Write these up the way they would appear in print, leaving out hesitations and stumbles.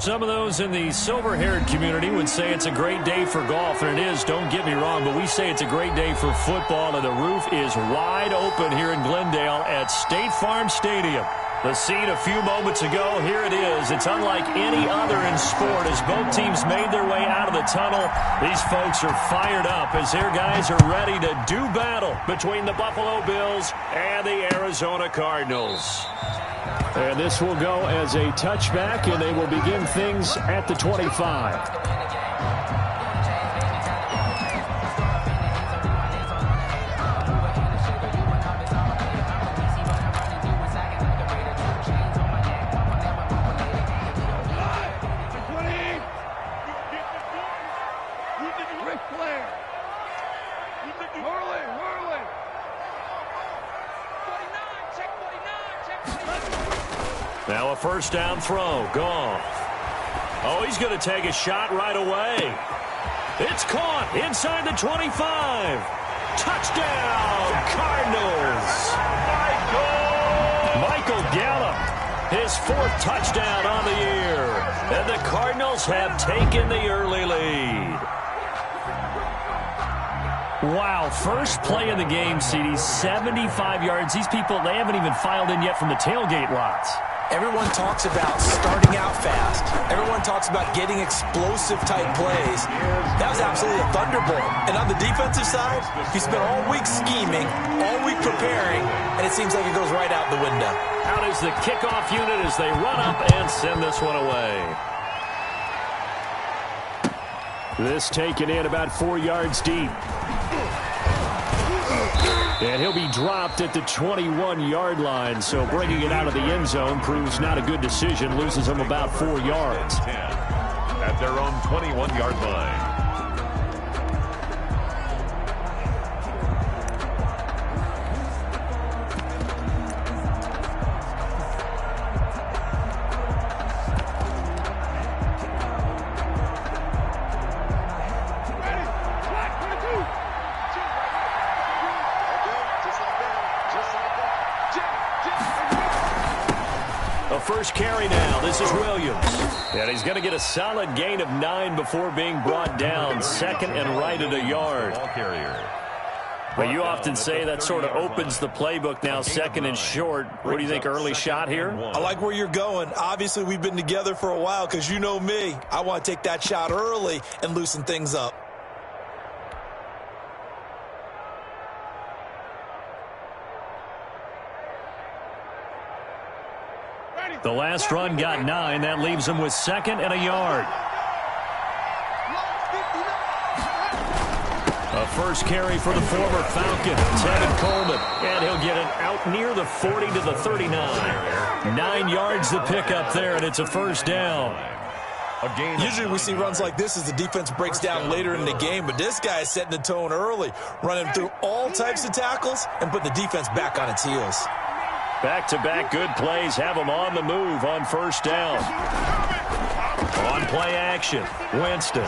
Some of those in the silver-haired community would say it's a great day for golf, and it is, don't get me wrong, but we say it's a great day for football, and the roof is wide open here in Glendale at State Farm Stadium. The scene a few moments ago, here it is. It's unlike any other in sport as both teams made their way out of the tunnel. These folks are fired up as their guys are ready to do battle between the Buffalo Bills and the Arizona Cardinals. And this will go as a touchback, and they will begin things at the 25. Now a first down throw. Goff. Oh, he's going to take a shot right away. It's caught inside the 25. Touchdown, Cardinals. Michael Gallup, his fourth touchdown on the year. And the Cardinals have taken the early lead. Wow, first play of the game, CD, 75 yards. These people, they haven't even filed in yet from the tailgate lots. Everyone talks about starting out fast. Everyone talks about getting explosive-type plays. That was absolutely a thunderbolt. And on the defensive side, he spent all week scheming, all week preparing, and it seems like it goes right out the window. Out is the kickoff unit as they run up and send this one away. This taken in about 4 yards deep. And he'll be dropped at the 21-yard line, so bringing it out of the end zone proves not a good decision, loses him about 4 yards. At their own 21-yard line. First carry now. This is Williams. And he's going to get a solid gain of 9 before being brought down. Second and right at a yard. But you often say that sort of opens the playbook now, second and short. What do you think, early shot here? I like where you're going. Obviously, we've been together for a while because you know me. I want to take that shot early and loosen things up. The last run got 9. That leaves him with second and a yard. A first carry for the former Falcon, Tevin Coleman. And he'll get it out near the 40 to the 39. 9 yards to pick up there, and it's a first down. Usually we see runs like this as the defense breaks down later in the game, but this guy is setting the tone early, running through all types of tackles and putting the defense back on its heels. Back-to-back good plays have them on the move on first down. On play action, Winston.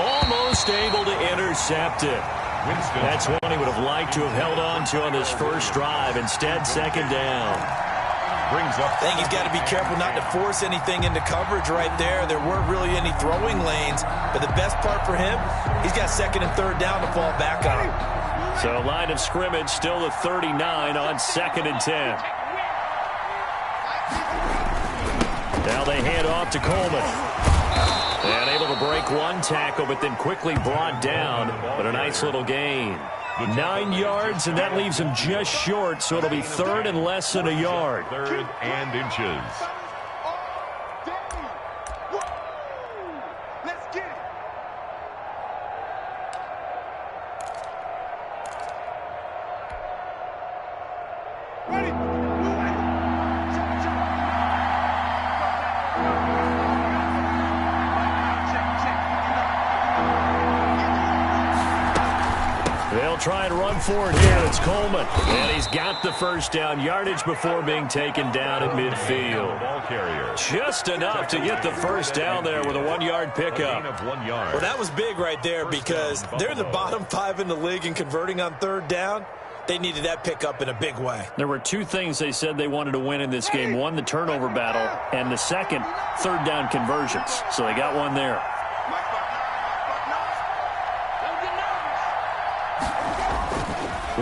Almost able to intercept it. That's one he would have liked to have held on to on this first drive. Instead, second down. I think he's got to be careful not to force anything into coverage right there. There weren't really any throwing lanes, but the best part for him, he's got second and third down to fall back on. So line of scrimmage still the 39 on second and 10. Now they hand off to Coleman. And able to break one tackle, but then quickly brought down. But a nice little gain. 9 yards, and that leaves him just short, so it'll be third and less than a yard. Third and inches. Try and run for it here. It's Coleman. And he's got the first down yardage before being taken down at midfield. Just enough to get the first down there with a 1-yard pickup. Well, that was big right there because they're the bottom 5 in the league in converting on third down. They needed that pickup in a big way. There were two things they said they wanted to win in this game. One, the turnover battle, and the second, third down conversions. So they got one there.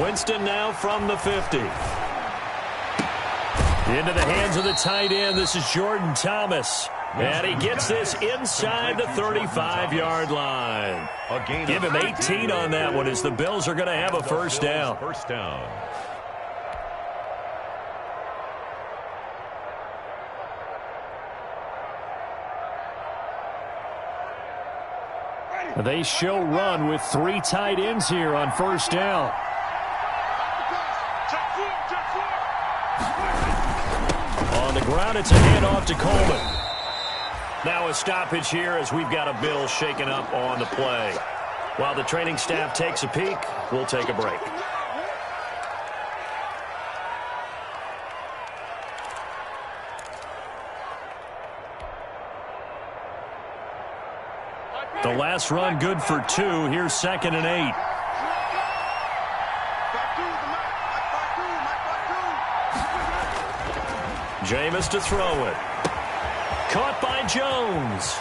Winston now from the 50. Into the hands of the tight end. This is Jordan Thomas. And he gets this inside the 35-yard line. Give him 18 on that one as the Bills are going to have a first down. They show run with three tight ends here on first down. On the ground, it's a handoff to Coleman. Now a stoppage here as we've got a Bill shaken up on the play. While the training staff takes a peek, we'll take a break. The last run good for 2. Here's 2nd and 8. Jameis to throw it. Caught by Jones.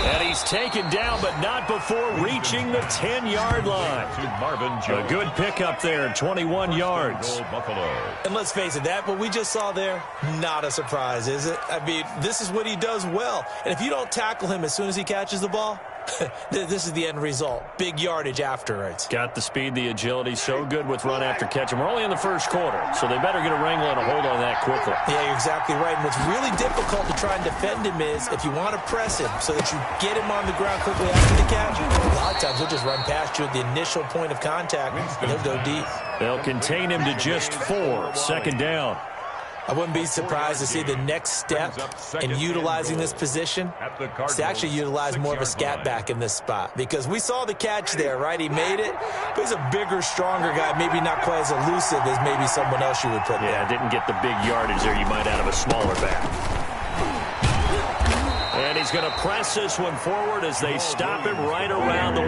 And he's taken down, but not before reaching the 10-yard line. A good pickup there, 21 yards. And let's face it, what we just saw there, not a surprise, is it? I mean, this is what he does well. And if you don't tackle him as soon as he catches the ball, this is the end result. Big yardage afterwards. Got the speed, the agility, so good with run after catch. And we're only in the first quarter, so they better get a wrangle and a hold on that quickly. Yeah, you're exactly right. And what's really difficult to try and defend him is if you want to press him so that you get him on the ground quickly after the catch, a lot of times he'll just run past you at the initial point of contact, and he'll go deep. They'll contain him to just 4. 2nd down. I wouldn't be surprised to see the next step in utilizing this position is to actually utilize more of a scat back in this spot. Because we saw the catch there, right? He made it. But he's a bigger, stronger guy, maybe not quite as elusive as maybe someone else you would put there. Yeah, didn't get the big yardage there you might out of a smaller back. And he's going to press this one forward as they stop him right around the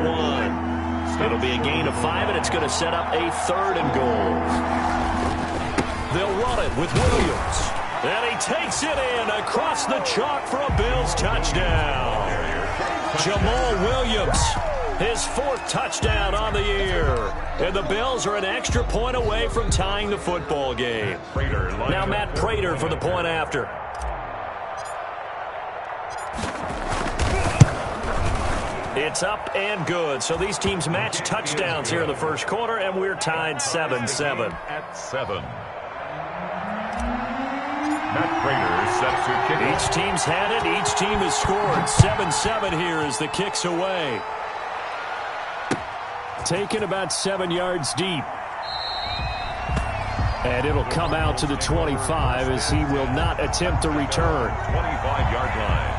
1. It'll be a gain of 5, and it's going to set up a 3rd and goal. They'll run it with Williams. And he takes it in across the chalk for a Bills touchdown. Jamal Williams, his 4th touchdown on the year. And the Bills are an extra point away from tying the football game. Now Matt Prater for the point after. It's up and good. So these teams match touchdowns here in the first quarter, and we're tied 7-7. At 7. Matt Prater set to kick. Each team's had it. Each team has scored. 7-7 here as the kick's away. Taken about 7 yards deep. And it'll come out to the 25 as he will not attempt to return. 25-yard line.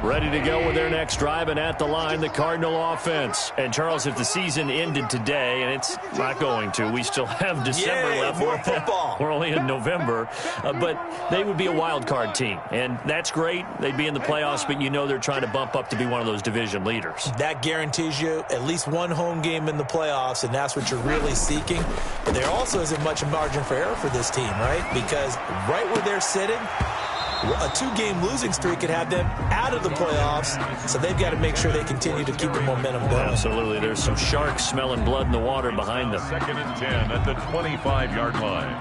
Ready to go with their next drive, and at the line, the Cardinal offense. And, Charles, if the season ended today, and it's not going to, we still have December left. More football. We're only in November. But they would be a wild card team, and that's great. They'd be in the playoffs, but you know they're trying to bump up to be one of those division leaders. That guarantees you at least one home game in the playoffs, and that's what you're really seeking. But there also isn't much margin for error for this team, right? Because right where they're sitting, a 2-game losing streak could have them out of the playoffs, so they've got to make sure they continue to keep the momentum going. Absolutely. There's some sharks smelling blood in the water behind them. 2nd and 10 at the 25-yard line.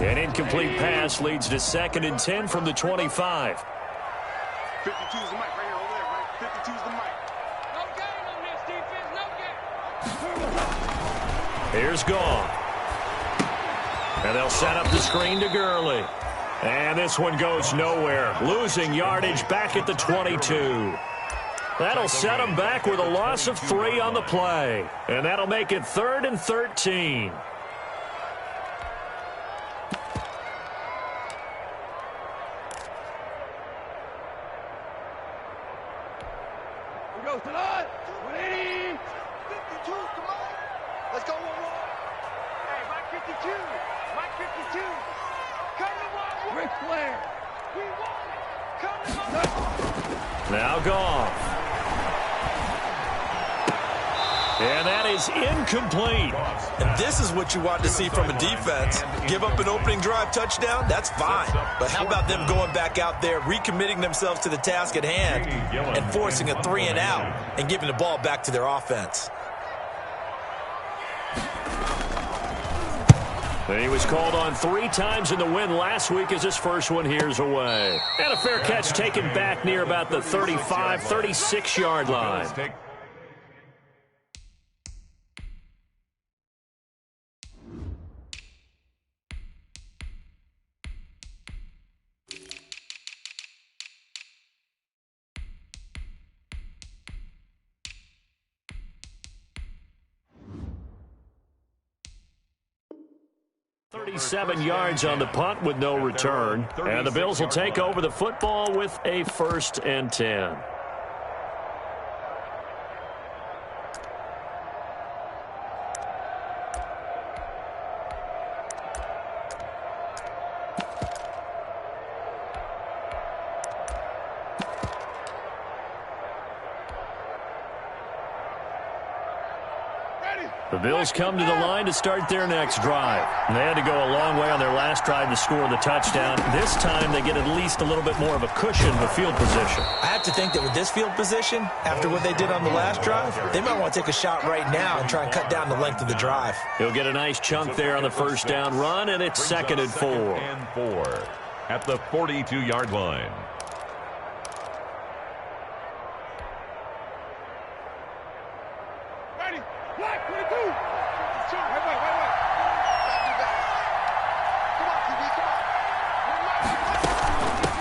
An incomplete pass leads to 2nd and 10 from the 25. 52's the mic right here over there, right? 52's the mic. No game on this defense, no game. Here's Goff. And they'll set up the screen to Gurley. And this one goes nowhere. Losing yardage back at the 22. That'll set them back with a loss of 3 on the play. And that'll make it 3rd and 13. 52. Mike 52. Come to one. Ric Flair. We won it. Come to one. Now Goff. And that is incomplete. And this is what you want to see from a defense. Give up an opening drive touchdown, that's fine. But how about them going back out there, recommitting themselves to the task at hand, and forcing a 3-and-out and giving the ball back to their offense. He was called on 3 times in the win last week as his first one here's away. And a fair catch taken back near about the 35, 36-yard line. 37 yards on the punt with no return. And the Bills will take over the football with a 1st and 10. The Bills come to the line to start their next drive. They had to go a long way on their last drive to score the touchdown. This time they get at least a little bit more of a cushion with field position. I have to think that with this field position, after what they did on the last drive, they might want to take a shot right now and try and cut down the length of the drive. He'll get a nice chunk there on the first down run, and it's 2nd and 4. And 4 at the 42-yard line.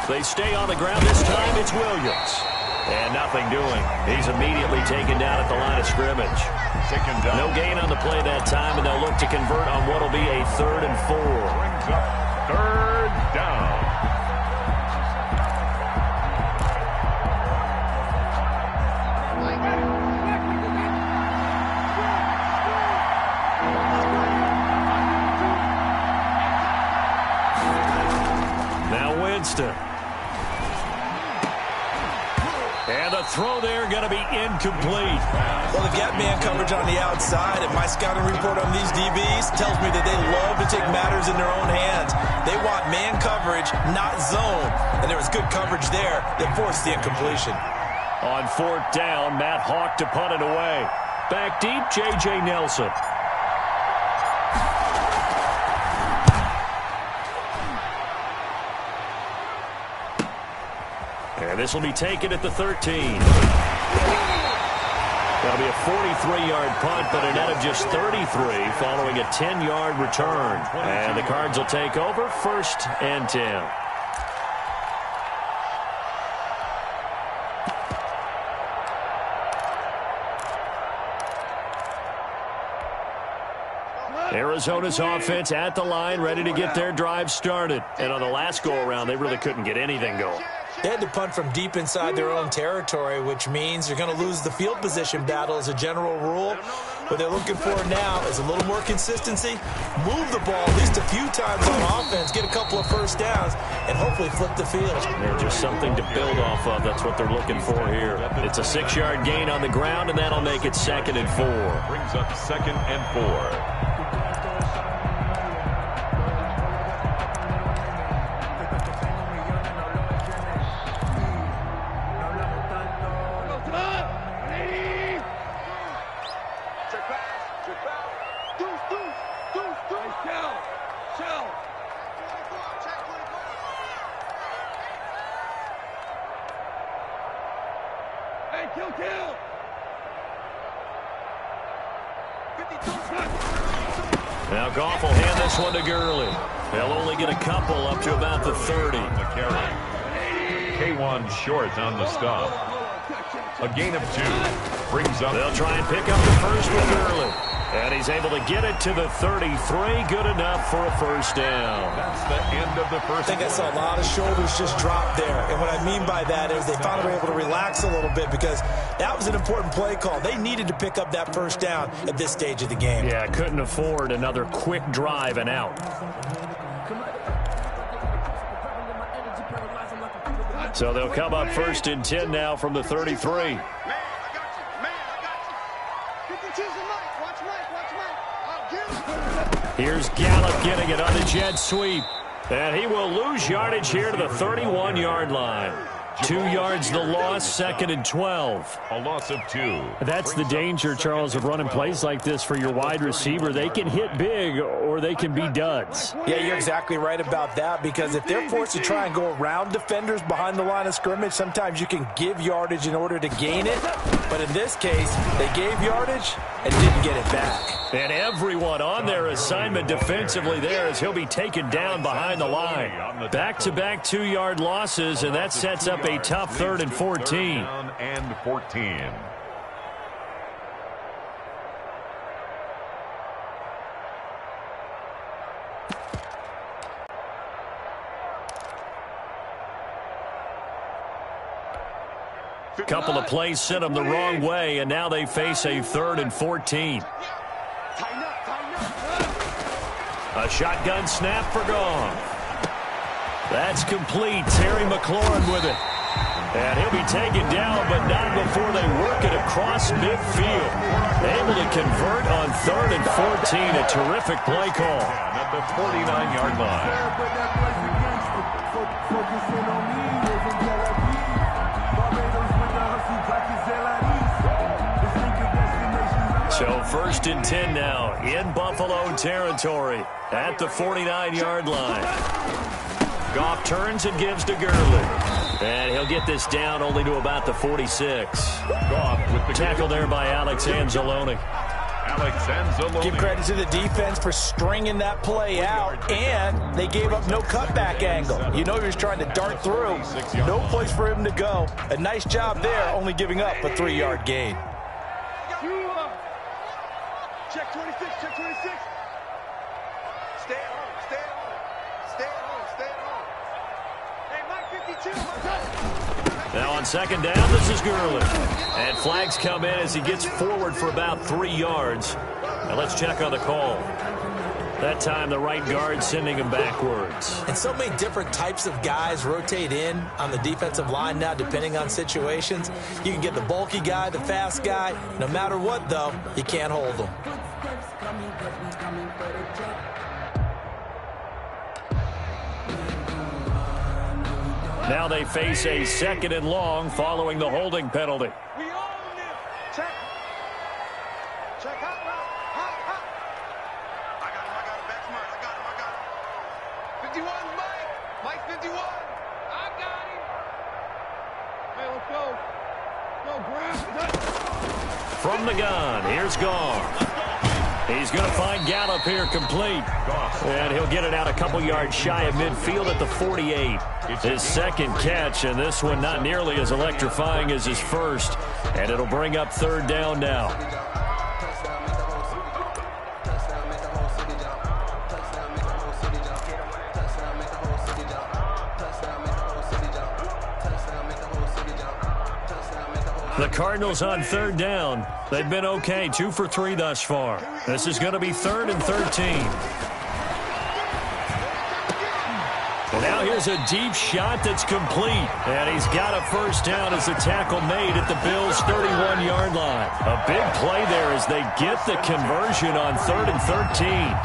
They stay on the ground. This time it's Williams. And nothing doing. He's immediately taken down at the line of scrimmage. No gain on the play that time, and they'll look to convert on what will be a 3rd and 4. Brings up 3rd down. Now Winston. And the throw there going to be incomplete. Well, they've got man coverage on the outside, and my scouting report on these DBs tells me that they love to take matters in their own hands. They want man coverage, not zone. And there was good coverage there that forced the incompletion. On 4th down, Matt Hawk to punt it away. Back deep, J.J. Nelson. And this will be taken at the 13. That'll be a 43-yard punt, but a net of just 33 following a 10-yard return. And the Cards will take over 1st and 10. Arizona's offense at the line, ready to get their drive started. And on the last go-around, they really couldn't get anything going. They had to punt from deep inside their own territory, which means they're going to lose the field position battle as a general rule. What they're looking for now is a little more consistency, move the ball at least a few times on offense, get a couple of first downs, and hopefully flip the field. Yeah, just something to build off of. That's what they're looking for here. It's a 6-yard gain on the ground, and that'll make it 2nd and 4. Brings up 2nd and 4. Now Goff will hand this one to Gurley. They'll only get a couple up to about the 30. The carry. K1 short on the stop. A gain of 2. Brings up. They'll try and pick up the first with Gurley. And he's able to get it to the 33. Good enough for a first down. That's the end of the first. I think I saw a lot of shoulders just drop there. And what I mean by that is they finally were able to relax a little bit because that was an important play call. They needed to pick up that first down at this stage of the game. Yeah, couldn't afford another quick drive and out. So they'll come up 1st and 10 now from the 33. Here's Gallup getting it on the jet sweep. And he will lose yardage here to the 31-yard line. 2 yards the loss, 2nd and 12. A loss of 2. That's the danger, Charles, of running plays like this for your wide receiver. They can hit big or they can be duds. Yeah, you're exactly right about that because if they're forced to try and go around defenders behind the line of scrimmage, sometimes you can give yardage in order to gain it. But in this case, they gave yardage and didn't get it back. And everyone on their assignment defensively there as he'll be taken down behind the line. Back-to-back 2-yard losses, and that sets up a tough 3rd and 14. And 14. Couple of plays sent them the wrong way, and now they face a 3rd and 14. A shotgun snap for Goff. That's complete. Terry McLaurin with it. And he'll be taken down, but not before they work it across midfield. Able to convert on 3rd and 14. A terrific play call. At the 49-yard line. So 1st and 10 now in Buffalo territory at the 49-yard line. Goff turns and gives to Gurley. And he'll get this down only to about the 46. Goff with the tackle there by Alex Anzalone. Give credit to the defense for stringing that play out, and they gave up no cutback angle. You know he was trying to dart through. No place for him to go. A nice job there, only giving up a 3-yard gain. Check 26, check 26. Stay at home, stay at home. Stay at home, stay at home. Hey, Mike 52, Mike. Now on 2nd down, this is Gurley. And flags come in as he gets forward for about 3 yards. Now let's check on the call. That time, the right guard sending him backwards. And so many different types of guys rotate in on the defensive line now, depending on situations. You can get the bulky guy, the fast guy. No matter what, though, you can't hold them. Now they face a 2nd and long following the holding penalty. We own it. Check. Check hot route. Hot, hot. I got him. Back smart. I got him. 51, Mike. Mike 51. I got him. Hey, let's go. Go, grab. From the gun, here's Goff. He's going to find Gallup here complete. And he'll get it out a couple yards shy of midfield at the 48. His 2nd catch, and this one not nearly as electrifying as his first. And it'll bring up 3rd down now. The Cardinals on 3rd down. They've been okay, 2 for 3 thus far. This is going to be 3rd and 13. And now here's a deep shot that's complete. And he's got a first down as the tackle made at the Bills' 31-yard line. A big play there as they get the conversion on 3rd and 13.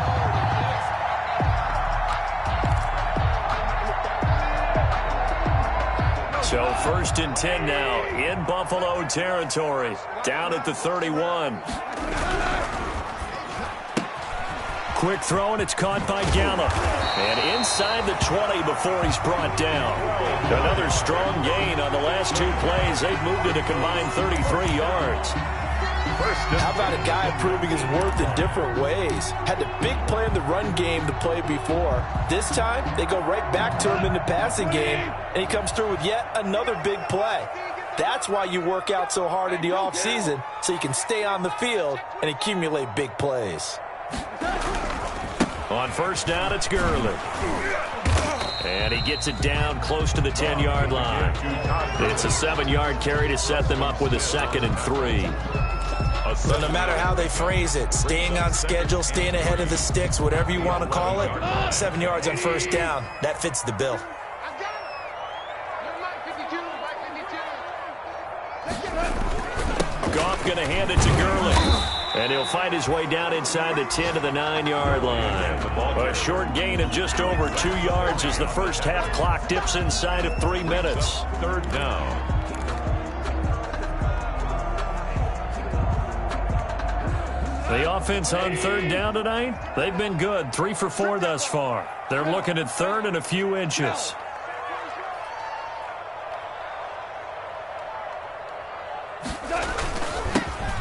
So 1st and 10 now in Buffalo territory. Down at the 31. Quick throw, and it's caught by Gallup. And inside the 20 before he's brought down. Another strong gain on the last 2 plays. They've moved it a combined 33 yards. How about a guy proving his worth in different ways? Had the big play in the run game to play before. This time, they go right back to him in the passing game, and he comes through with yet another big play. That's why you work out so hard in the offseason, so you can stay on the field and accumulate big plays. On first down, it's Gurley. And he gets it down close to the 10-yard line. It's a 7-yard carry to set them up with a 2nd and 3. So no matter how they phrase it, staying on schedule, staying ahead of the sticks, whatever you want to call it, 7 yards on first down, that fits the bill. Goff going to hand it to Gurley. And he'll find his way down inside the 10 to the 9-yard line. A short gain of just over 2 yards as the first half clock dips inside of 3 minutes. Third down. The offense on third down tonight, they've been good. 3 for 4 thus far. They're looking at third and a few inches.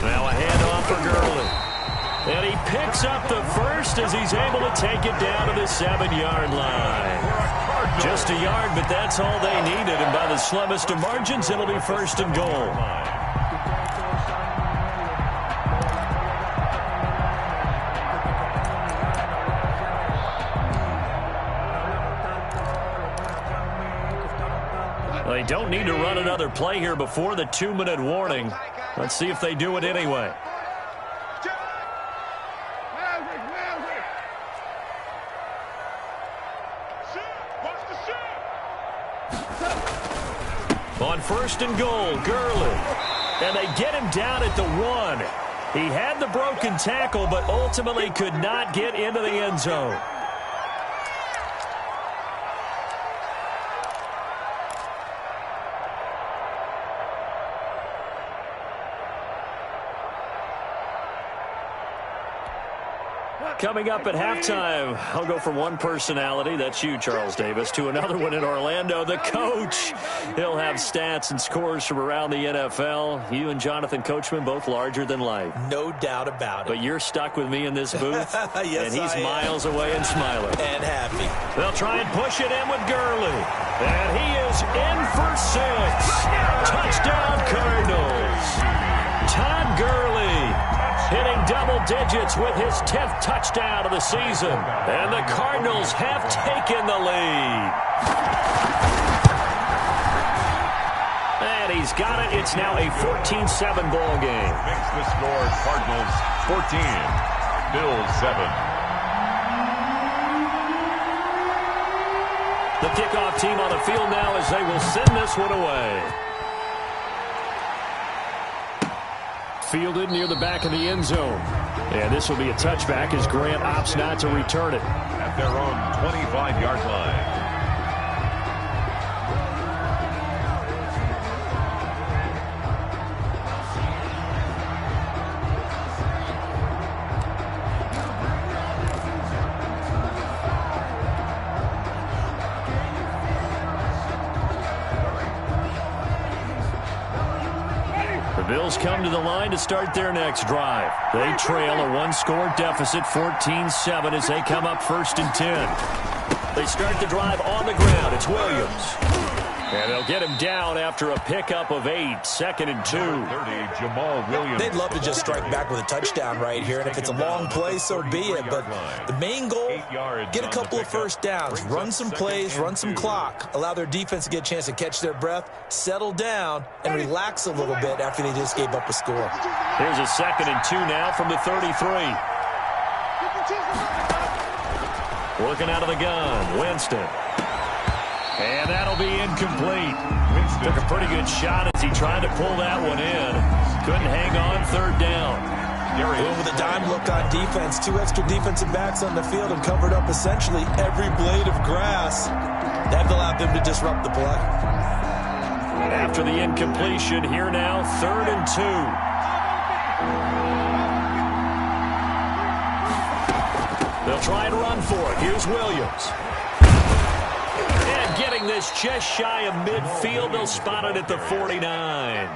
Now a handoff for Gurley. And he picks up the first as he's able to take it down to the 7-yard line. Just a yard, but that's all they needed. And by the slimmest of margins, it'll be first and goal. They don't need to run another play here before the 2-minute warning. Let's see if they do it anyway. On first and goal, Gurley. And they get him down at the 1. He had the broken tackle, but ultimately could not get into the end zone. Coming up at halftime, I'll go from one personality, that's you, Charles Davis, to another one in Orlando, the coach. He'll have stats and scores from around the NFL. You and Jonathan Coachman, both larger than life. No doubt about it. But you're stuck with me in this booth, yes, and he's miles away and smiling. And happy. They'll try and push it in with Gurley. And he is in for 6. Touchdown, Cardinals. Todd Gurley hitting double digits with his 10th touchdown of the season. And the Cardinals have taken the lead. And he's got it. It's now a 14-7 ball game. Makes the score Cardinals 14, Bills 7. The kickoff team on the field now as they will send this one away. Fielded near the back of the end zone. And this will be a touchback as Grant opts not to return it. At their own 25-yard line. Bills come to the line to start their next drive. They trail a 1-score deficit, 14-7, as they come up first and 10. They start the drive on the ground. It's Williams. And they'll get him down after a pickup of 8, 2nd and 2. 30, Jamal Williams. They'd love to just strike back with a touchdown right here, and if it's a long play, so be it. But the main goal, get a couple of first downs, run some plays, run some clock, allow their defense to get a chance to catch their breath, settle down, and relax a little bit after they just gave up a score. Here's a 2nd and 2 now from the 33. Working out of the gun, Winston. And that'll be incomplete. Took a pretty good shot as he tried to pull that one in. Couldn't hang on, 3rd down. With a dime look on defense, 2 extra defensive backs on the field and covered up essentially every blade of grass. That allowed them to disrupt the play. After the incompletion, here now, 3rd and 2. They'll try and run for it. Here's Williams. And getting this just shy of midfield, they'll spot it at the 49.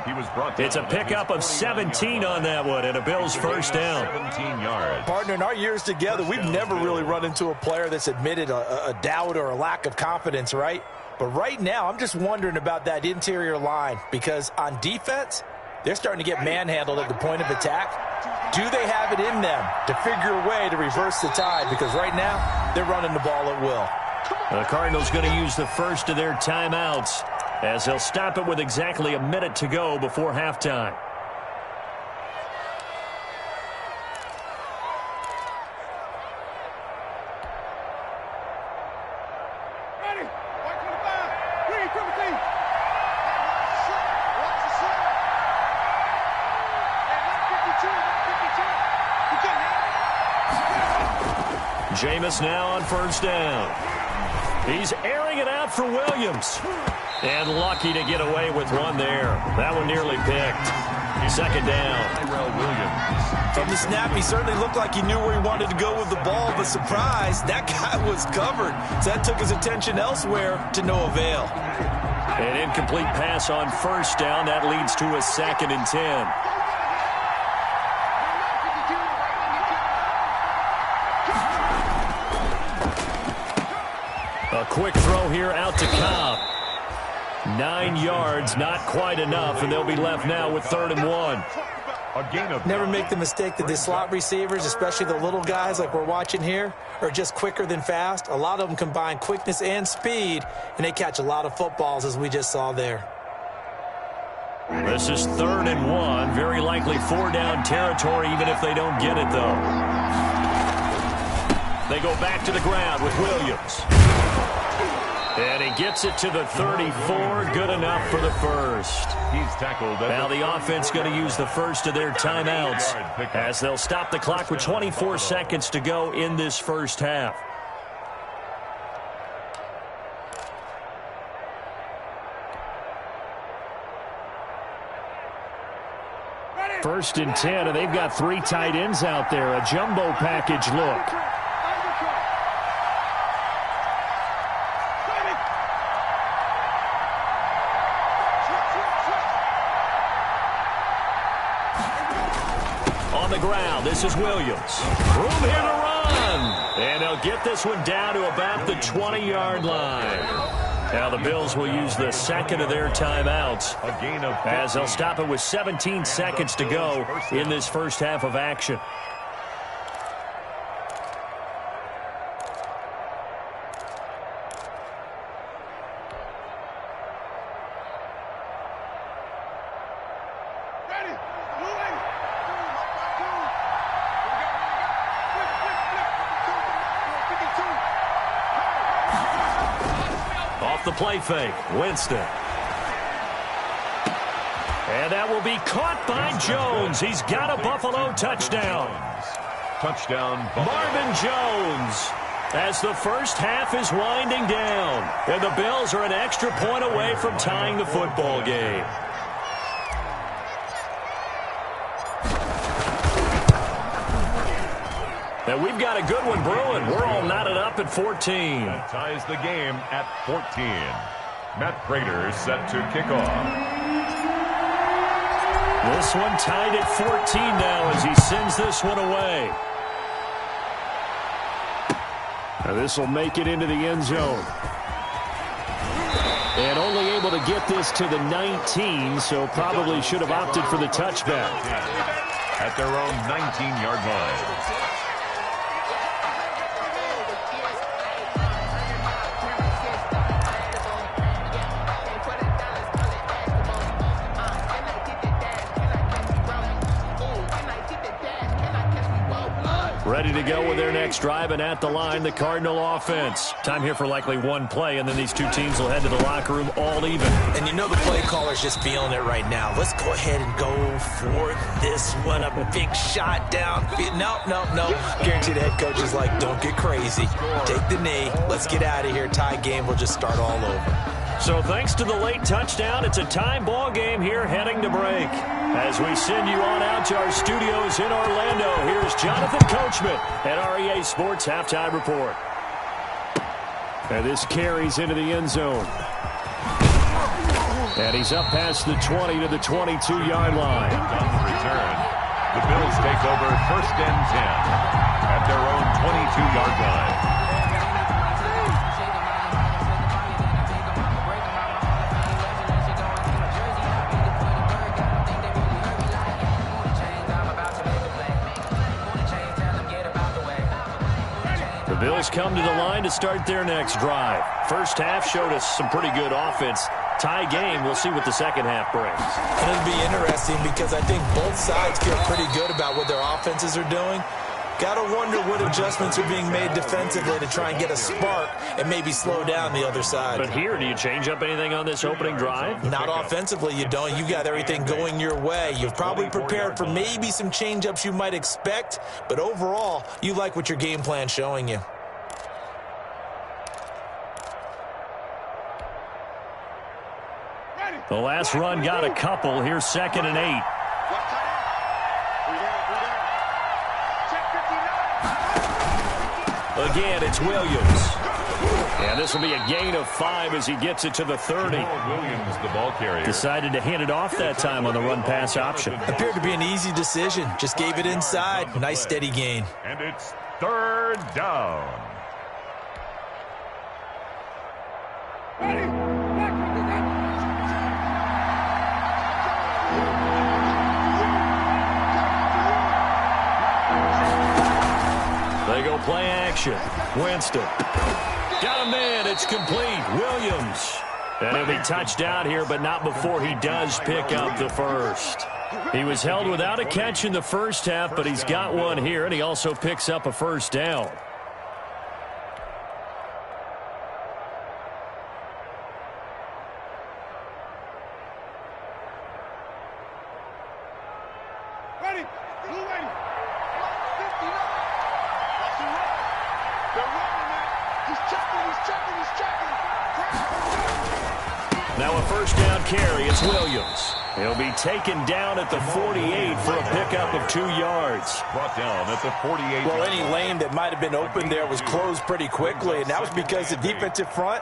It's a pickup of 17 on that one and a Bills first down. 17 yards. Partner, in our years together, we've never really run into a player that's admitted a doubt or a lack of confidence, right? But right now, I'm just wondering about that interior line because on defense, they're starting to get manhandled at the point of attack. Do they have it in them to figure a way to reverse the tide? Because right now, they're running the ball at will. The Cardinals going to use the first of their timeouts as they'll stop it with exactly a minute to go before halftime. Jameis now on first down. He's airing it out for Williams. And lucky to get away with one there. That one nearly picked. Second down. From the snap, he certainly looked like he knew where he wanted to go with the ball, but surprise, that guy was covered. So that took his attention elsewhere to no avail. An incomplete pass on first down. That leads to a 2nd and 10. A quick throw here out to Cobb. 9 yards, not quite enough, and they'll be left now with 3rd and 1. Never make the mistake that the slot receivers, especially the little guys like we're watching here, are just quicker than fast. A lot of them combine quickness and speed, and they catch a lot of footballs, as we just saw there. This is 3rd and 1. Very likely 4-down territory, even if they don't get it, though. They go back to the ground with Williams. And he gets it to the 34. Good enough for the first. He's tackled. Now the offense going to use the first of their timeouts as they'll stop the clock with 24 seconds to go in this first half. First and 10, and they've got 3 tight ends out there. A jumbo package look. On the ground, this is Williams. Room here to run. And they'll get this one down to about the 20-yard line. Now the Bills will use the second of their timeouts as they'll stop it with 17 seconds to go in this first half of action. The play fake, Winston. And that will be caught by Jones. He's got a Buffalo touchdown. Touchdown, Buffalo. Marvin Jones, as the first half is winding down. And the Bills are an extra point away from tying the football game. And we've got a good one brewing. We're all knotted up at 14. That ties the game at 14. Matt Prater set to kick off. This one tied at 14 now as he sends this one away. Now this will make it into the end zone. And only able to get this to the 19, so probably should have opted for the touchback. At their own 19-yard line. Ready to go with their next drive, and at the line, the Cardinal offense. Time here for likely one play, and then these two teams will head to the locker room all even. And you know the play caller's just feeling it right now. Let's go ahead and go for this one. A big shot down. No. Guarantee the head coach is like, don't get crazy. Take the knee. Let's get out of here. Tie game. We'll just start all over. So thanks to the late touchdown, it's a time ball game here heading to break. As we send you on out to our studios in Orlando, here's Jonathan Coachman at REA Sports Halftime Report. And this carries into the end zone. And he's up past the 20 to the 22-yard line. On the return, the Bills take over 1st and 10 at their own 22-yard line. come to the line to start their next drive. First half showed us some pretty good offense. Tie game. We'll see what the second half brings. And it'll be interesting because I think both sides feel pretty good about what their offenses are doing. Got to wonder what adjustments are being made defensively to try and get a spark and maybe slow down the other side. But here, do you change up anything on this opening drive? Not offensively, you don't. You got everything going your way. You've probably prepared for maybe some change-ups you might expect, but overall, you like what your game plan's showing you. The last run got a couple. Here's 2nd and 8. Again, it's Williams. And this will be a gain of 5 as he gets it to the 30. Williams, the ball carrier. Decided to hand it off that time on the run-pass option. Appeared to be an easy decision. Just gave it inside. Nice, steady gain. And it's 3rd down. They go play action. Winston. Got him in. It's complete. Williams. And he'll be touched out here, but not before he does pick up the first. He was held without a catch in the first half, but he's got one here, and he also picks up a first down. Now a first down carry. It's Williams. He'll be taken down at the 48 for a pickup of 2 yards. Brought down at the 48. Well, any lane that might have been open there was closed pretty quickly, and that was because the defensive front,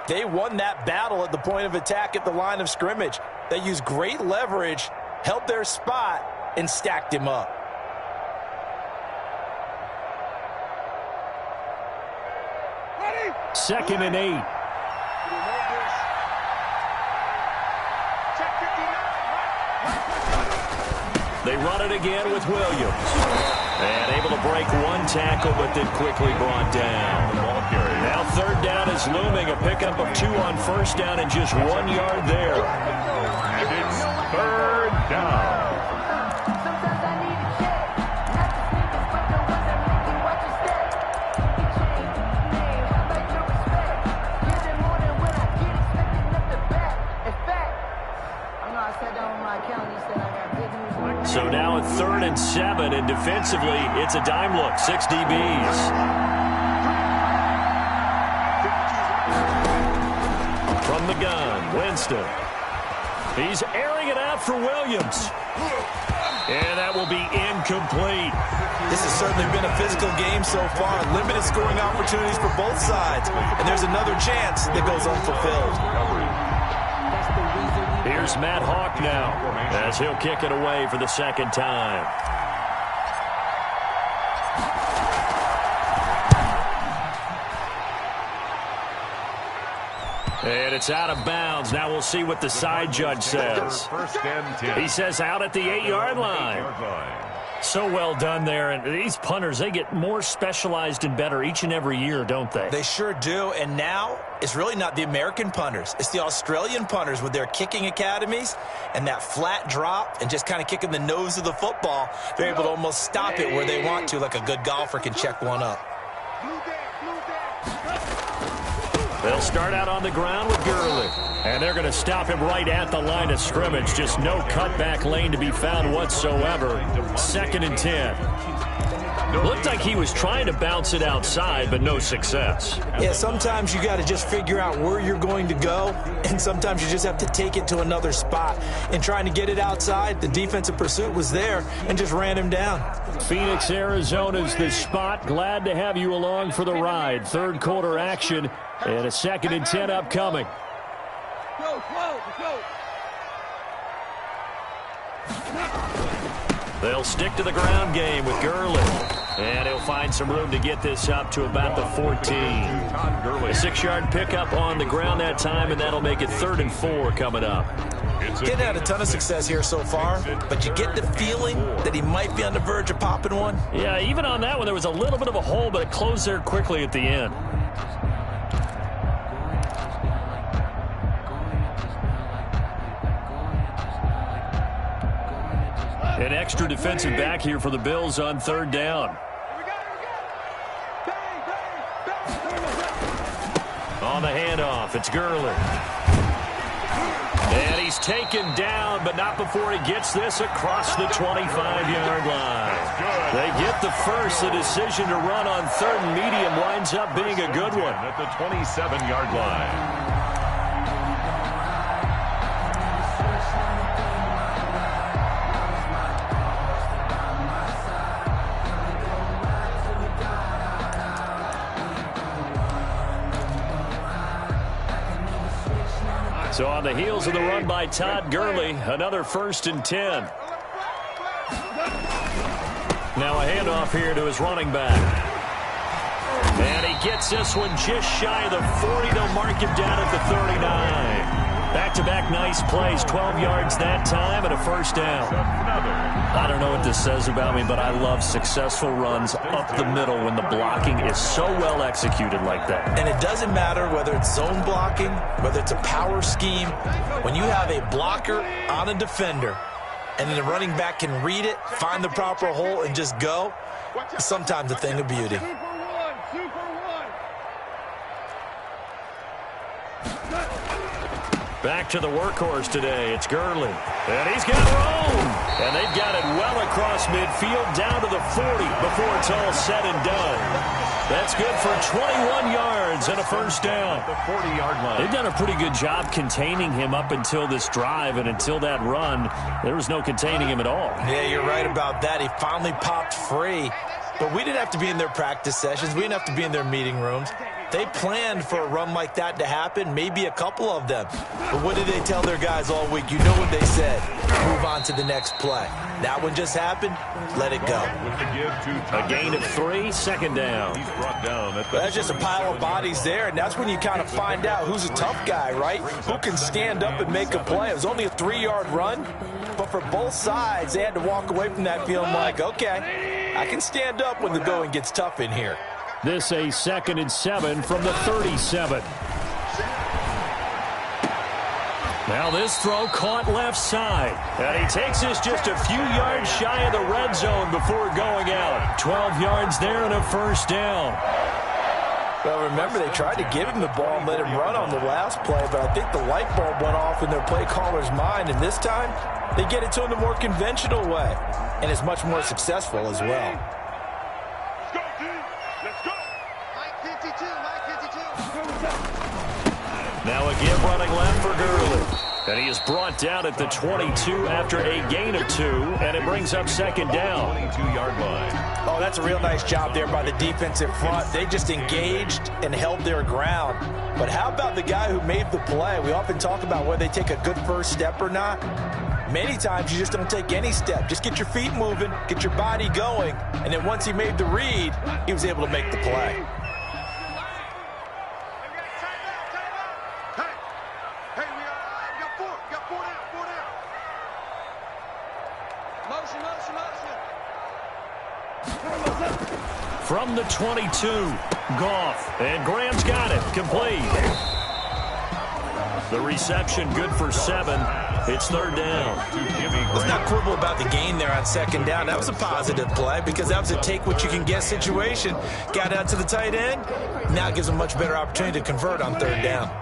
they won that battle at the point of attack at the line of scrimmage. They used great leverage, held their spot, and stacked him up. Second and 8. They run it again with Williams. And able to break one tackle, but then quickly brought down. Now 3rd down is looming. A pickup of 2 on first down and just 1 yard there. And it's 3rd down. So now at 3rd and 7, and defensively, it's a dime look. 6 DBs. From the gun, Winston. He's airing it out for Williams. And that will be incomplete. This has certainly been a physical game so far. Limited scoring opportunities for both sides. And there's another chance that goes unfulfilled. Here's Matt Hawk now as he'll kick it away for the 2nd time. And it's out of bounds. Now we'll see what the side judge says. He says out at the 8-yard line. So well done there. And these punters, they get more specialized and better each and every year, don't they? They sure do. And now it's really not the American punters. It's the Australian punters with their kicking academies and that flat drop and just kind of kicking the nose of the football. They're able to almost stop it where they want to, like a good golfer can check one up. They'll start out on the ground with Gurley. And they're going to stop him right at the line of scrimmage. Just no cutback lane to be found whatsoever. 2nd and 10. Looked like he was trying to bounce it outside, but no success. Yeah, sometimes you got to just figure out where you're going to go, and sometimes you just have to take it to another spot. In trying to get it outside, the defensive pursuit was there and just ran him down. Phoenix, Arizona's the spot. Glad to have you along for the ride. 3rd quarter action and a 2nd and 10 upcoming. They'll stick to the ground game with Gurley. And he'll find some room to get this up to about the 14. A 6-yard pickup on the ground that time, and that'll make it 3rd and 4 coming up. Didn't have a ton of success here so far, but you get the feeling that he might be on the verge of popping one. Yeah, even on that one, there was a little bit of a hole, but it closed there quickly at the end. An extra defensive back here for the Bills on third down. On the handoff, it's Gurley. And he's taken down, but not before he gets this across the 25-yard line. They get the first. The decision to run on third and medium winds up being a good one. At the 27-yard line. So on the heels of the run by Todd Gurley, another 1st and 10. Now a handoff here to his running back. And he gets this one just shy of the 40. They'll mark him down at the 39. Back-to-back nice plays, 12 yards that time and a 1st down. I don't know what this says about me, but I love successful runs up the middle when the blocking is so well executed like that. And it doesn't matter whether it's zone blocking, whether it's a power scheme. When you have a blocker on a defender and then the running back can read it, find the proper hole, and just go, it's sometimes a thing of beauty. Back to the workhorse today. It's Gurley. And he's got room. And they've got it well across midfield down to the 40 before it's all said and done. That's good for 21 yards and a 1st down. The 40-yard line. They've done a pretty good job containing him up until this drive, and until that run, there was no containing him at all. Yeah, you're right about that. He finally popped free. But we didn't have to be in their practice sessions. We didn't have to be in their meeting rooms. They planned for a run like that to happen, maybe a couple of them. But what did they tell their guys all week? You know what they said. Move on to the next play. That one just happened. Let it go. A gain of 3, 2nd down. He's brought down. That's just a pile of bodies there, and that's when you kind of find out who's a tough guy, right? Who can stand up and make a play. It was only a 3-yard run, but for both sides, they had to walk away from that feeling like, okay, I can stand up when the going gets tough in here. This a 2nd and 7 from the 37. Now this throw caught left side. And he takes this just a few yards shy of the red zone before going out. 12 yards there and a 1st down. Well, remember, they tried to give him the ball and let him run on the last play, but I think the light bulb went off in their play caller's mind, and this time they get it to him the more conventional way, and it's much more successful as well. Now a give running left for Gurley. And he is brought down at the 22 after a gain of 2, and it brings up 2nd down. 22-yard line. Oh, that's a real nice job there by the defensive front. They just engaged and held their ground. But how about the guy who made the play? We often talk about whether they take a good first step or not. Many times you just don't take any step. Just get your feet moving, get your body going, and then once he made the read, he was able to make the play. From the 22, Goff, and Graham's got it, complete. The reception good for 7. It's 3rd down. Let's not quibble about the gain there on 2nd down. That was a positive play because that was a take-what-you-can-get situation. Got out to the tight end. Now it gives them a much better opportunity to convert on 3rd down.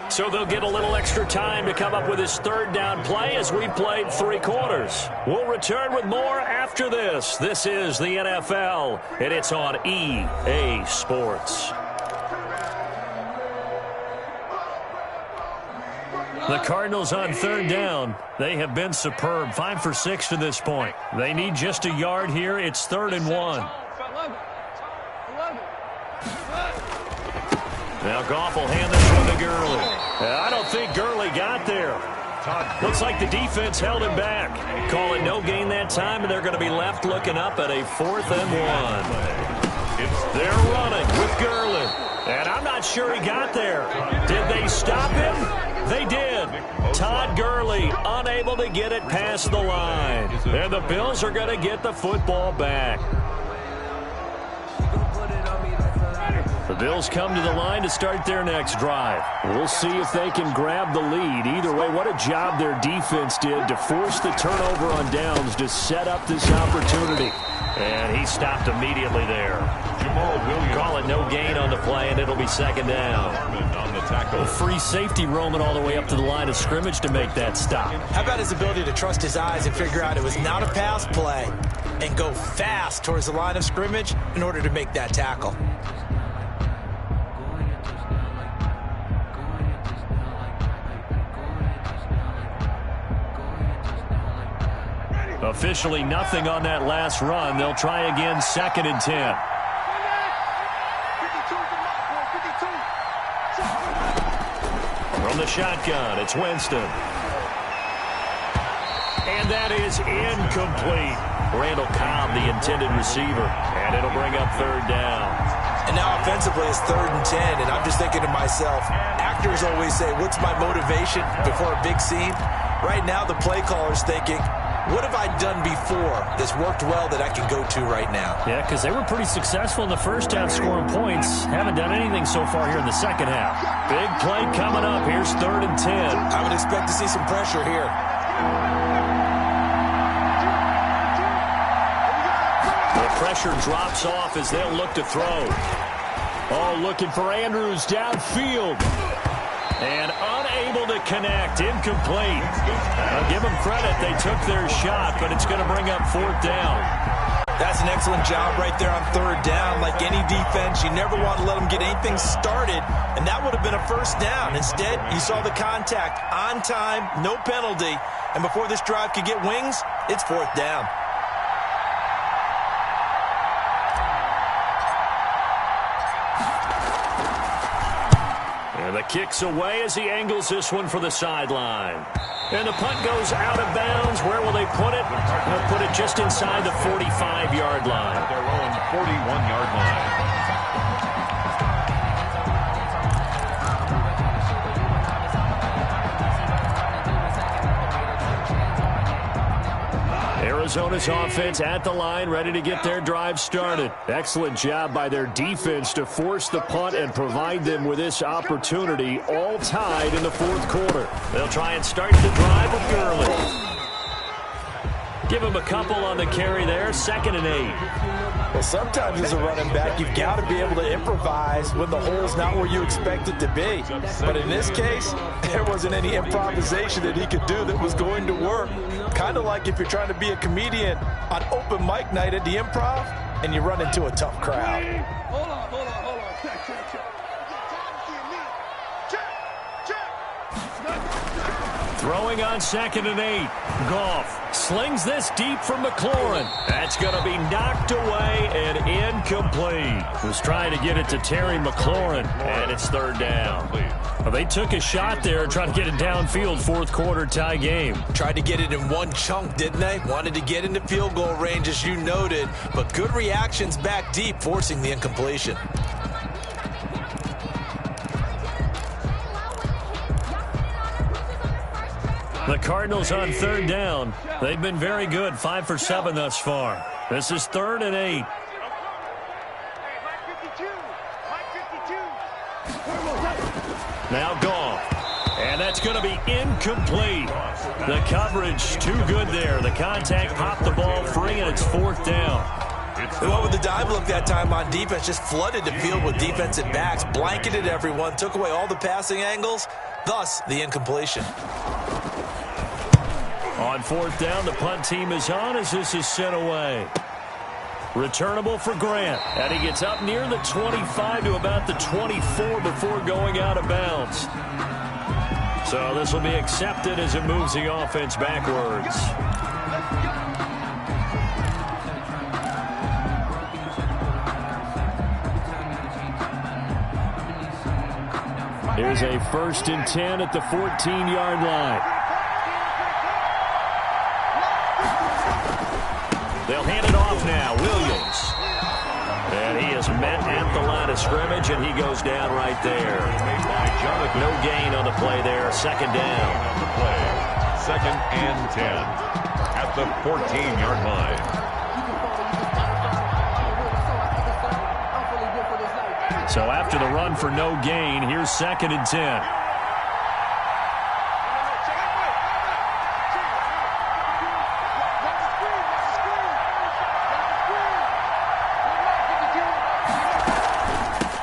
So they'll get a little extra time to come up with his 3rd down play as we played 3 quarters. We'll return with more after this. This is the NFL, and it's on EA Sports. The Cardinals on 3rd down. They have been superb. 5 for 6 to this point. They need just a yard here. It's 3rd and 1. Now Goff will hand this one to Gurley. I don't think Gurley got there. Looks like the defense held him back. Call it no gain that time, and they're going to be left looking up at a 4th and 1. They're running with Gurley. And I'm not sure he got there. Did they stop him? They did. Todd Gurley unable to get it past the line. And the Bills are going to get the football back. The Bills come to the line to start their next drive. We'll see if they can grab the lead. Either way, what a job their defense did to force the turnover on downs to set up this opportunity. And he stopped immediately there. Call it no gain on the play, and it'll be second down. On the tackle. A free safety roaming all the way up to the line of scrimmage to make that stop. How about his ability to trust his eyes and figure out it was not a pass play and go fast towards the line of scrimmage in order to make that tackle? Officially nothing on that last run. They'll try again, 2nd and 10. From the shotgun, it's Winston. And that is incomplete. Randall Cobb, the intended receiver. And it'll bring up 3rd down. And now offensively it's 3rd and 10, and I'm just thinking to myself, actors always say, what's my motivation before a big scene? Right now the play caller's thinking, what have I done before that's worked well that I can go to right now? Yeah, because they were pretty successful in the first half scoring points. Haven't done anything so far here in the second half. Big play coming up. Here's 3rd and 10. I would expect to see some pressure here. The pressure drops off as they'll look to throw. Oh, looking for Andrews downfield. And unable to connect. Incomplete. I'll give them credit. They took their shot, but it's going to bring up 4th down. That's an excellent job right there on 3rd down. Like any defense, you never want to let them get anything started, and that would have been a 1st down. Instead, you saw the contact on time, no penalty, and before this drive could get wings, it's 4th down. And the kick's away as he angles this one for the sideline. And the punt goes out of bounds. Where will they put it? They'll put it just inside the 45-yard line. Their own 41-yard line. Arizona's offense at the line, ready to get their drive started. Excellent job by their defense to force the punt and provide them with this opportunity, all tied in the 4th quarter. They'll try and start the drive with Gurley. Give him a couple on the carry there, 2nd and 8. Well, sometimes as a running back, you've got to be able to improvise when the hole's not where you expect it to be. But in this case, there wasn't any improvisation that he could do that was going to work. Kind of like if you're trying to be a comedian on open mic night at the Improv and you run into a tough crowd. Hold on. Check. Throwing on 2nd and 8. Goff slings this deep from McLaurin. That's going to be knocked away and incomplete. Was trying to get it to Terry McLaurin, and it's 3rd down. Well, they took a shot there trying to get it downfield, 4th quarter tie game. Tried to get it in one chunk, didn't they? Wanted to get into field goal range, as you noted, but good reactions back deep, forcing the incompletion. The Cardinals on 3rd down. They've been very good, 5 for 7 thus far. This is 3rd and 8. Now Goff. And that's going to be incomplete. The coverage too good there. The contact popped the ball free, and it's 4th down. And what with the dive look that time on defense, just flooded the field with defensive backs, blanketed everyone, took away all the passing angles, thus the incompletion. On 4th down, the punt team is on as this is sent away. Returnable for Grant. And he gets up near the 25 to about the 24 before going out of bounds. So this will be accepted as it moves the offense backwards. Here's a 1st and 10 at the 14-yard line. They'll hand it off now. Williams. And he is met at the line of scrimmage, and he goes down right there. No gain on the play there. Second down. On the play. Second and 10 at the 14-yard line. So after the run for no gain, here's second and 10.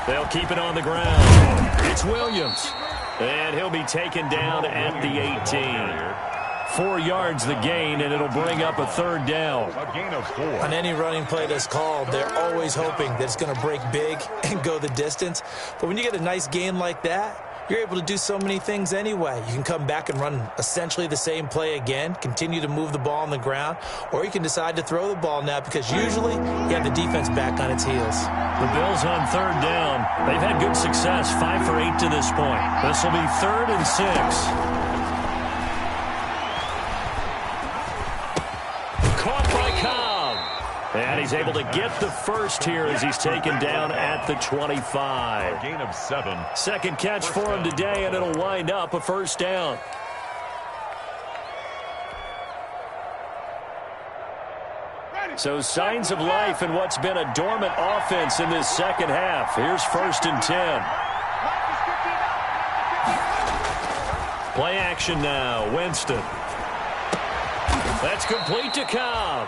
They'll keep it on the ground. It's Williams. And he'll be taken down at the 18. 4 yards the gain, and it'll bring up a third down. A gain of 4. On any running play that's called, they're always hoping that it's going to break big and go the distance. But when you get a nice gain like that, you're able to do so many things anyway. You can come back and run essentially the same play again, continue to move the ball on the ground, or you can decide to throw the ball now because usually you have the defense back on its heels. The Bills on third down. They've had good success, 5 for 8 to this point. This will be 3rd and 6. Caught by Cobb. And he's able to get the first here as he's taken down at the 25. A gain of 7. Second catch for him today, and it'll wind up a first down. So signs of life in what's been a dormant offense in this second half. Here's 1st and 10. Play action now. Winston. That's complete to Cobb.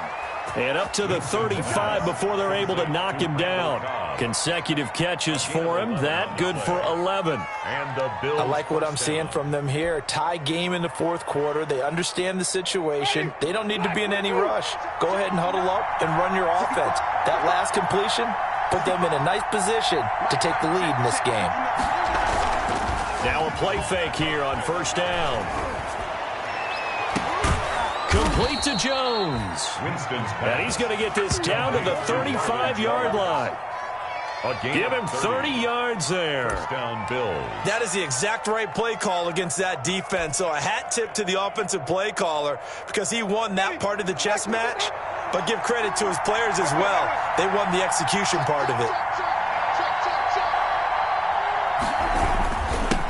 And up to the 35 before they're able to knock him down. Consecutive catches for him. That good for 11. And the Bills. I like what I'm seeing from them here. Tie game in the fourth quarter. They understand the situation. They don't need to be in any rush. Go ahead and huddle up and run your offense. That last completion put them in a nice position to take the lead in this game. Now a play fake here on first down. Complete to Jones. Winston's pass. And he's going to get this down to the 35-yard line. Give him 30 yards there. First down, Bills. That is the exact right play call against that defense. So a hat tip to the offensive play caller because he won that part of the chess match. But give credit to his players as well. They won the execution part of it.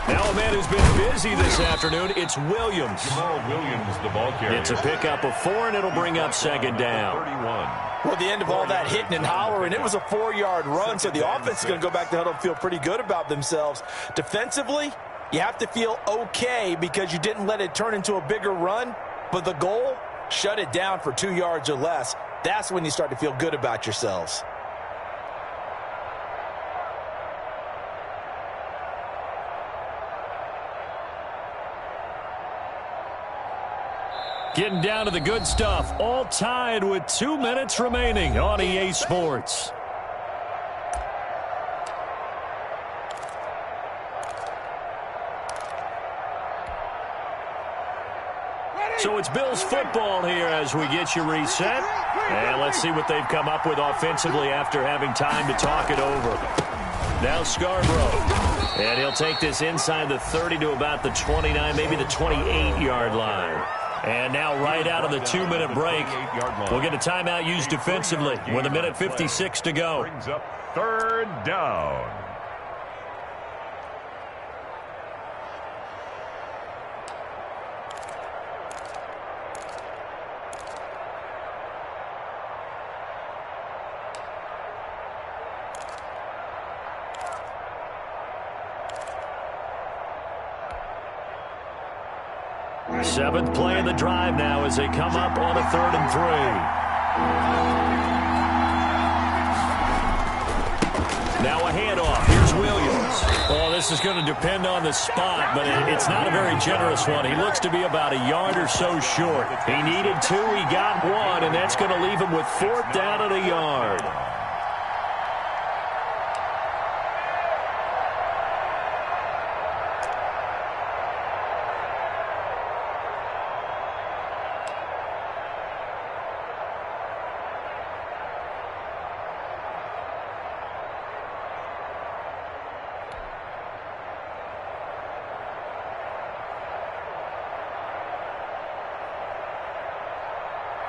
Now a man who's been busy this afternoon, it's Williams. Jamal Williams, the ball carrier. It's a pickup of 4, and it'll bring up second down. 31. Well, the end of all that hitting and hollering, it was a 4-yard run, so the offense is going to go back to huddle and feel pretty good about themselves. Defensively, you have to feel okay because you didn't let it turn into a bigger run, but the goal, shut it down for 2 yards or less. That's when you start to feel good about yourselves. Getting down to the good stuff. All tied with 2 minutes remaining on EA Sports. So it's Bills football here as we get you reset. And let's see what they've come up with offensively after having time to talk it over. Now Scarborough. And he'll take this inside the 30 to about the 29, maybe the 28-yard line. And now right out of the 2-minute break, we'll get a timeout used defensively with 1:56 to go. Brings up third down. Seventh play of the drive now as they come up on a 3rd and 3. Now a handoff. Here's Williams. Well, this is going to depend on the spot, but it's not a very generous one. He looks to be about a yard or so short. He needed 2. He got 1, and that's going to leave him with 4th down at a yard.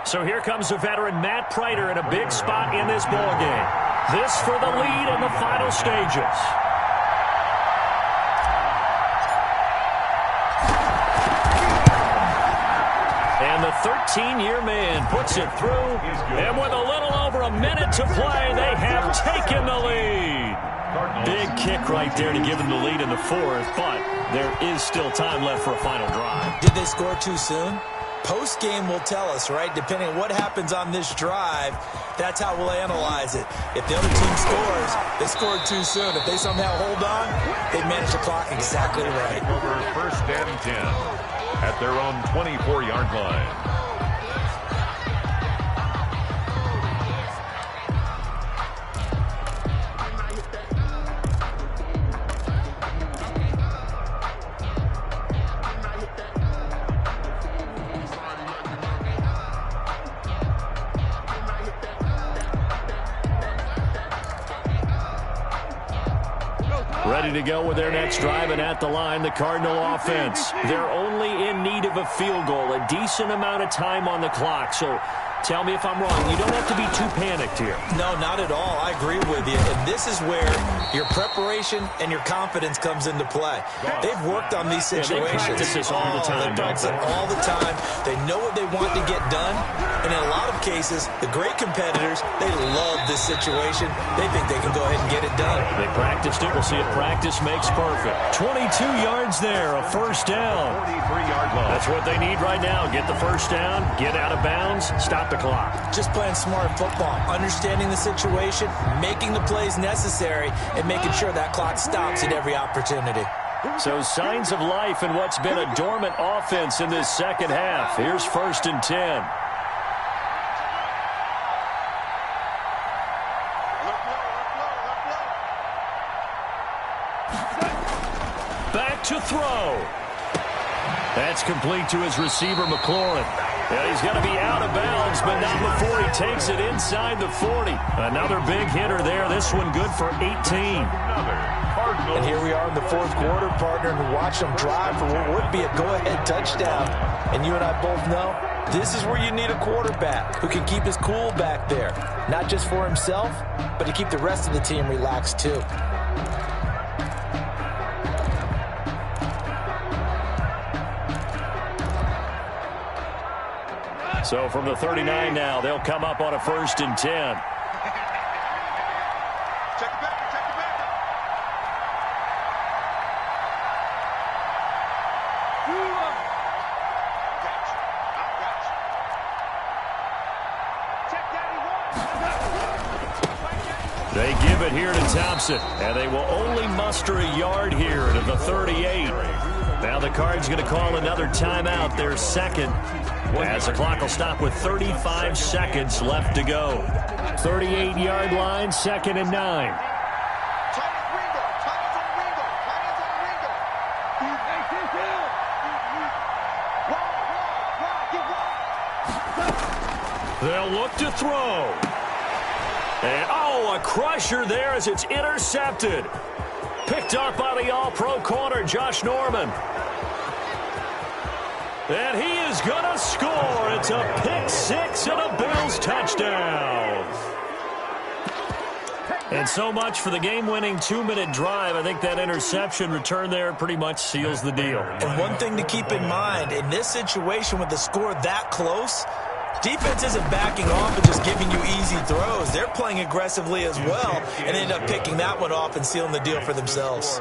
So here comes the veteran Matt Prater in a big spot in this ballgame. This for the lead in the final stages. And the 13-year man puts it through. And with a little over a minute to play, they have taken the lead. Big kick right there to give them the lead in the fourth, but there is still time left for a final drive. Did they score too soon? Post-game will tell us, right? Depending on what happens on this drive, that's how we'll analyze it. If the other team scores, they scored too soon. If they somehow hold on, they manage the clock exactly right. Over first and 10 at their own 24-yard line. Ready to go with their next drive, and at the line, the Cardinal offense. They're only in need of a field goal, a decent amount of time on the clock. So tell me if I'm wrong. You don't have to be too panicked here. No, not at all. I agree with you. And this is where your preparation and your confidence comes into play. They've worked on these situations. They practice this all the time. They practice it all the time. They know what they want to get done. And in a lot of cases, the great competitors, they love this situation. They think they can go ahead and get it done. They practiced it. We'll see if practice makes perfect. 22 yards there, a first down. 43-yard line. That's what they need right now. Get the first down, get out of bounds, stop the clock. Just playing smart football, understanding the situation, making the plays necessary, and making sure that clock stops at every opportunity. So signs of life in what's been a dormant offense in this second half. Here's first and 10. Back to throw. That's complete to his receiver, McLaurin. Yeah, he's going to be out of bounds, but not before he takes it inside the 40. Another big hitter there. This one good for 18. And here we are in the fourth quarter, partner, and watch them drive for what would be a go-ahead touchdown. And you and I both know this is where you need a quarterback who can keep his cool back there. Not just for himself, but to keep the rest of the team relaxed too. So from the 39 now, they'll come up on a first and 10. Check it back, check it back. They give it here to Thompson, and they will only muster a yard here to the 38. Now the Cards going to call another timeout, their second, as the clock will stop with 35 seconds left to go. 38-yard line, second and 9. They'll look to throw. And, a crusher there as it's intercepted. Picked up by the all-pro corner, Josh Norman. And he is going to score. It's a pick six and a Bills touchdown. And so much for the game-winning 2-minute drive. I think that interception return there pretty much seals the deal. And one thing to keep in mind, in this situation with the score that close, defense isn't backing off and just giving you easy throws. They're playing aggressively as well and end up picking that one off and sealing the deal for themselves.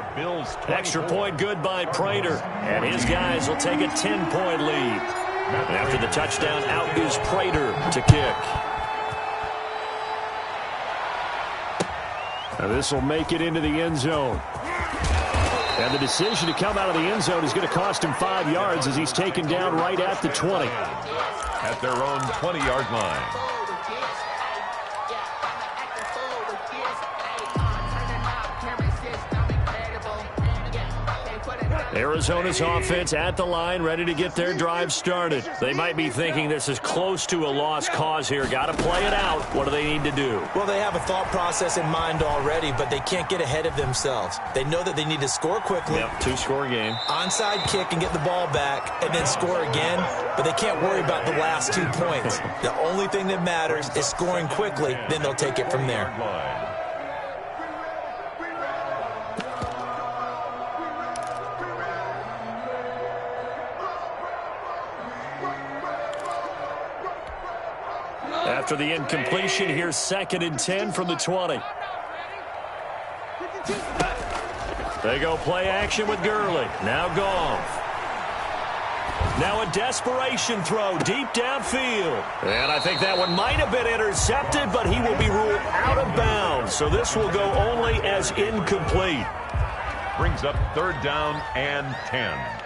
Extra point good by Prater. And his guys will take a 10-point lead. And after the touchdown, out is Prater to kick. Now this will make it into the end zone. And the decision to come out of the end zone is going to cost him 5 yards as he's taken down right at the 20. At their own 20-yard line. Arizona's offense at the line, ready to get their drive started. They might be thinking this is close to a lost cause here. Got to play it out. What do they need to do? Well, they have a thought process in mind already, but they can't get ahead of themselves. They know that they need to score quickly. Yep, 2-score game. Onside kick and get the ball back, and then score again. But they can't worry about the last 2 points. The only thing that matters is scoring quickly, then they'll take it from there. After the incompletion, here's 2nd and 10 from the 20. They go play action with Gurley. Now Goff. Now a desperation throw deep downfield. And I think that one might have been intercepted, but he will be ruled out of bounds. So this will go only as incomplete. Brings up 3rd down and 10.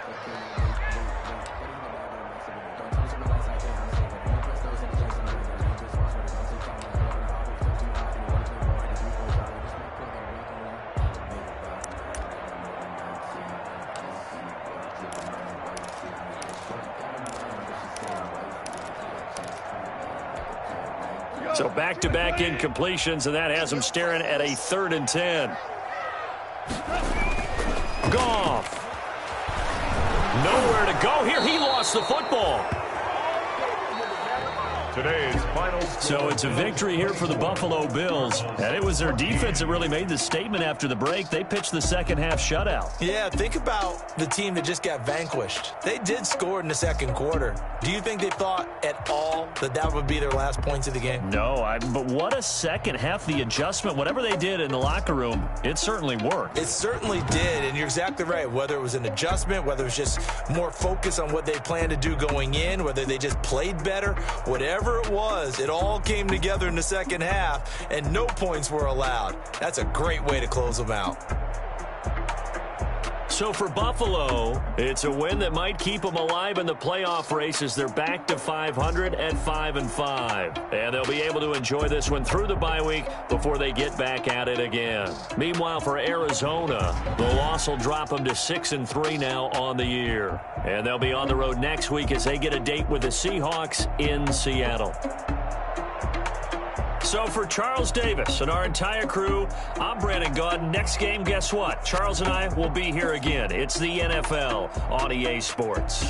So back-to-back incompletions, and that has him staring at a 3rd and 10. Goff. Nowhere to go here. He lost the football. Today's final score. So it's a victory here for the Buffalo Bills. And it was their defense that really made the statement after the break. They pitched the second-half shutout. Yeah, think about the team that just got vanquished. They did score in the 2nd quarter. Do you think they thought at all that that would be their last points of the game? No, but what a second half. The adjustment, whatever they did in the locker room, it certainly worked. It certainly did, and you're exactly right. Whether it was an adjustment, whether it was just more focus on what they planned to do going in, whether they just played better, whatever it was, it all came together in the second half, and no points were allowed. That's a great way to close them out. So for Buffalo, it's a win that might keep them alive in the playoff race as they're back to 500 at 5-5. And they'll be able to enjoy this one through the bye week before they get back at it again. Meanwhile, for Arizona, the loss will drop them to 6-3 now on the year. And they'll be on the road next week as they get a date with the Seahawks in Seattle. So for Charles Davis and our entire crew, I'm Brandon Gaudin. Next game, guess what? Charles and I will be here again. It's the NFL on EA Sports.